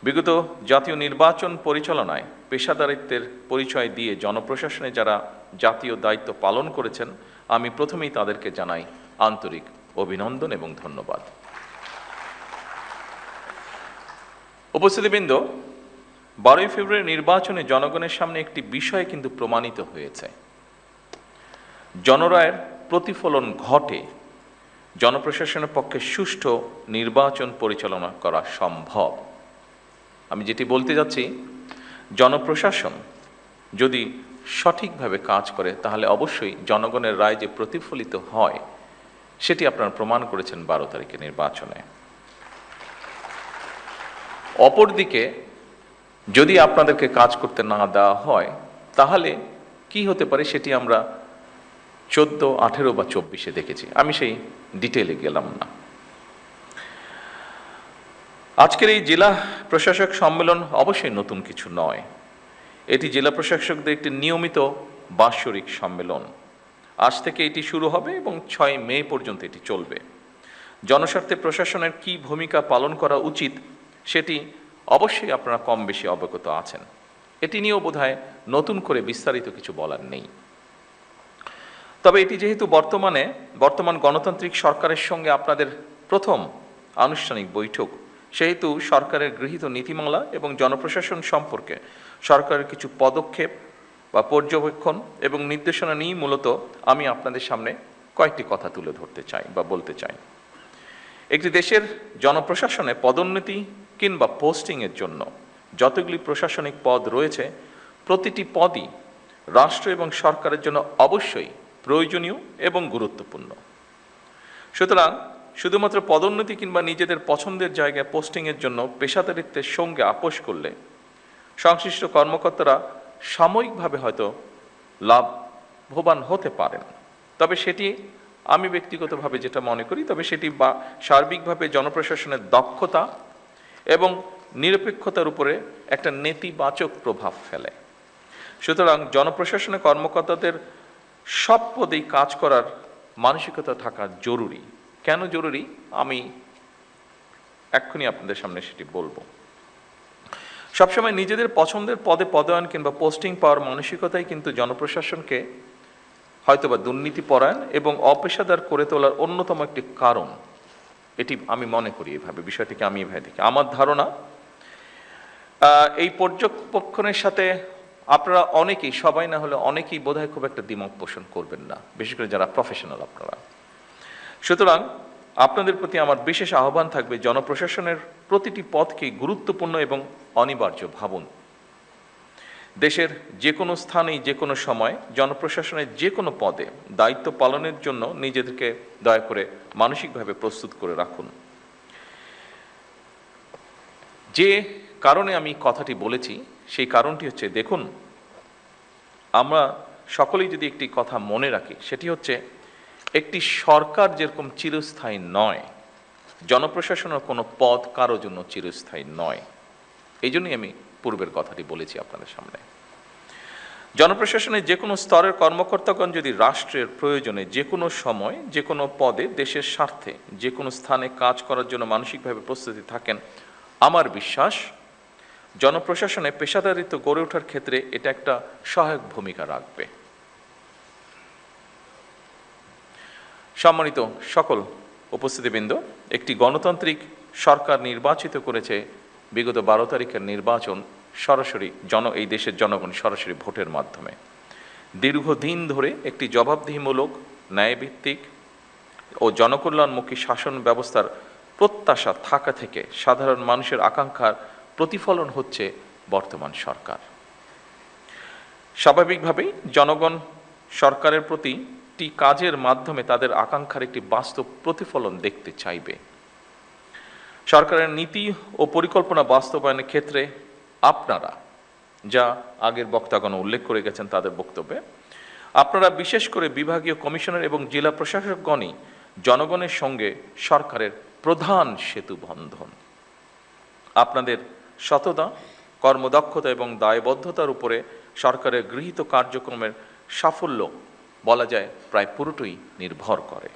বিগত জাতীয় নির্বাচন পরিচালনায় পেশাদারিত্বের পরিচয় দিয়ে জনপ্রশাসনে যারা জাতীয় দায়িত্ব পালন করেছেন, আমি প্রথমেই তাদেরকে জানাই আন্তরিক অভিনন্দন এবং ধন্যবাদ। উপস্থিতিবৃন্দ, 12ই ফেব্রুয়ারি নির্বাচনে জনগণের সামনে একটি বিষয় কিন্তু প্রমাণিত হয়েছে। জনরায়ের প্রতিফলন ঘটে, জনপ্রশাসনের পক্ষে সুষ্ঠু নির্বাচন পরিচালনা করা সম্ভব। আমি যেটি বলতে যাচ্ছি, জনপ্রশাসন যদি সঠিকভাবে কাজ করে তাহলে অবশ্যই জনগণের রায় যে প্রতিফলিত হয় সেটি আপনারা প্রমাণ করেছেন 12 তারিখের নির্বাচনে। অপরদিকে যদি আপনাদেরকে কাজ করতে না দেওয়া হয় তাহলে কি হতে পারে সেটি আমরা 14, 18 বা 24-এ দেখেছি। আমি সেই ডিটেইলে গেলাম না। আজকের এই জেলা প্রশাসক সম্মেলন অবশ্যই নতুন কিছু নয়। এটি জেলা প্রশাসকদের একটি নিয়মিত বাৎসরিক সম্মেলন। আজ থেকে এটি শুরু হবে এবং 6 মে পর্যন্ত এটি চলবে। জনস্বার্থে প্রশাসনের কি ভূমিকা পালন করা উচিত সেটি অবশ্যই আপনারা কম বেশি অবগত আছেন। এটি নিয়েও বোধহয় নতুন করে বিস্তারিত কিছু বলার নেই। তবে এটি যেহেতু বর্তমান গণতান্ত্রিক সরকারের সঙ্গে আপনাদের প্রথম আনুষ্ঠানিক বৈঠক, সেহেতু সরকারের গৃহীত নীতিমালা এবং জনপ্রশাসন সম্পর্কে সরকারের কিছু পদক্ষেপ বা পর্যবেক্ষণ এবং নির্দেশনা নিয়ে মূলত আমি আপনাদের সামনে কয়েকটি কথা তুলে ধরতে চাই বা বলতে চাই। একটি দেশের জনপ্রশাসনে পদোন্নতি কিংবা পোস্টিংয়ের জন্য যতগুলি প্রশাসনিক পদ রয়েছে, প্রতিটি পদই রাষ্ট্র এবং সরকারের জন্য অবশ্যই প্রয়োজনীয় এবং গুরুত্বপূর্ণ। সুতরাং শুধুমাত্র পদোন্নতি কিংবা নিজেদের পছন্দের জায়গায় পোস্টিংয়ের জন্য পেশাদারিত্বের সঙ্গে আপোষ করলে সংশ্লিষ্ট কর্মকর্তারা সাময়িকভাবে হয়তো লাভবান হতে পারেন, তবে সেটি আমি ব্যক্তিগতভাবে যেটা মনে করি, তবে সেটি সার্বিকভাবে জনপ্রশাসনের দক্ষতা এবং নিরপেক্ষতার উপরে একটা নেতিবাচক প্রভাব ফেলে। সুতরাং জনপ্রশাসনের কর্মকর্তাদের সব পদেই কাজ করার মানসিকতা থাকা জরুরি। কেন জরুরি আমি এক্ষুনি আপনাদের সামনে সেটি বলবো। সবসময় নিজেদের পছন্দের পদে পদায়ন কিংবা পোস্টিং পাওয়ার মানসিকতাই কিন্তু জনপ্রশাসনকে হয়তোবা দুর্নীতিপরায়ণ এবং অপেশাদার করে তোলার অন্যতম একটি কারণ। এটি আমি মনে করি এভাবে, বিষয়টিকে আমি এভাবে দেখি। আমার ধারণা এই পর্যবেক্ষণের সাথে আপনারা অনেকেই, সবাই না হলে অনেকেই বোধহয় খুব একটা দ্বিমত পোষণ করবেন না, বিশেষ করে যারা প্রফেশনাল আপনারা। সুতরাং আপনাদের প্রতি আমার বিশেষ আহ্বান থাকবে, জনপ্রশাসনের প্রতিটি পদকে গুরুত্বপূর্ণ এবং অনিবার্য ভাবুন। দেশের যে কোনো স্থানেই যে কোনো সময় জনপ্রশাসনের যে কোনো পদে দায়িত্ব পালনের জন্য নিজেদেরকে দয়া করে মানসিকভাবে প্রস্তুত করে রাখুন। যে কারণে আমি কথাটি বলেছি সেই কারণটি হচ্ছে, দেখুন, আমরা সকলেই যদি একটি কথা মনে রাখি, সেটি হচ্ছে একটি সরকার যেরকম চিরস্থায়ী নয়, জনপ্রশাসনের কোনো পদ কারো জন্য চিরস্থায়ী নয়। এই জন্যই আমি পূর্বের কথাটি বলেছি আপনাদের সামনে। জনপ্রশাসনের যে কোনো স্তরের কর্মকর্তাগণ যদি রাষ্ট্রের প্রয়োজনে যে কোনো সময় যে কোনো পদে দেশের স্বার্থে যে কোনো স্থানে কাজ করার জন্য মানসিকভাবে প্রস্তুতি থাকেন, আমার বিশ্বাস জনপ্রশাসনে পেশাদারিত্ব গড়ে ওঠার ক্ষেত্রে এটা একটা সহায়ক ভূমিকা রাখবে। সম্মানিত সকল উপস্থিতিবৃন্দ, একটি গণতান্ত্রিক সরকার নির্বাচিত করেছে বিগত 12 তারিখের নির্বাচন সরাসরি এই দেশের জনগণ সরাসরি ভোটের মাধ্যমে। দীর্ঘদিন ধরে একটি জবাবদিহিমূলক, ন্যায়ভিত্তিক ও জনকল্যাণমুখী শাসন ব্যবস্থার প্রত্যাশা থাকা থেকে সাধারণ মানুষের আকাঙ্ক্ষার প্রতিফলন হচ্ছে বর্তমান সরকার। স্বাভাবিকভাবেই জনগণ সরকারের প্রতিটি কাজের মাধ্যমে তাদের আকাঙ্ক্ষার একটি বাস্তব প্রতিফলন দেখতে চাইবে। সরকারের নীতি ও পরিকল্পনা বাস্তবায়নের ক্ষেত্রে আপনারা, যা আগের বক্তাগণ উল্লেখ করে গেছেন তাদের বক্তব্যে, আপনারা বিশেষ করে বিভাগীয় কমিশনার এবং জেলা প্রশাসকগণই জনগণের সঙ্গে সরকারের প্রধান সেতু বন্ধন। আপনাদের সততা, কর্মদক্ষতা এবং দায়বদ্ধতার উপরে সরকারের গৃহীত কার্যক্রমের সাফল্য বলা যায় প্রায় পুরোটাই নির্ভর করে।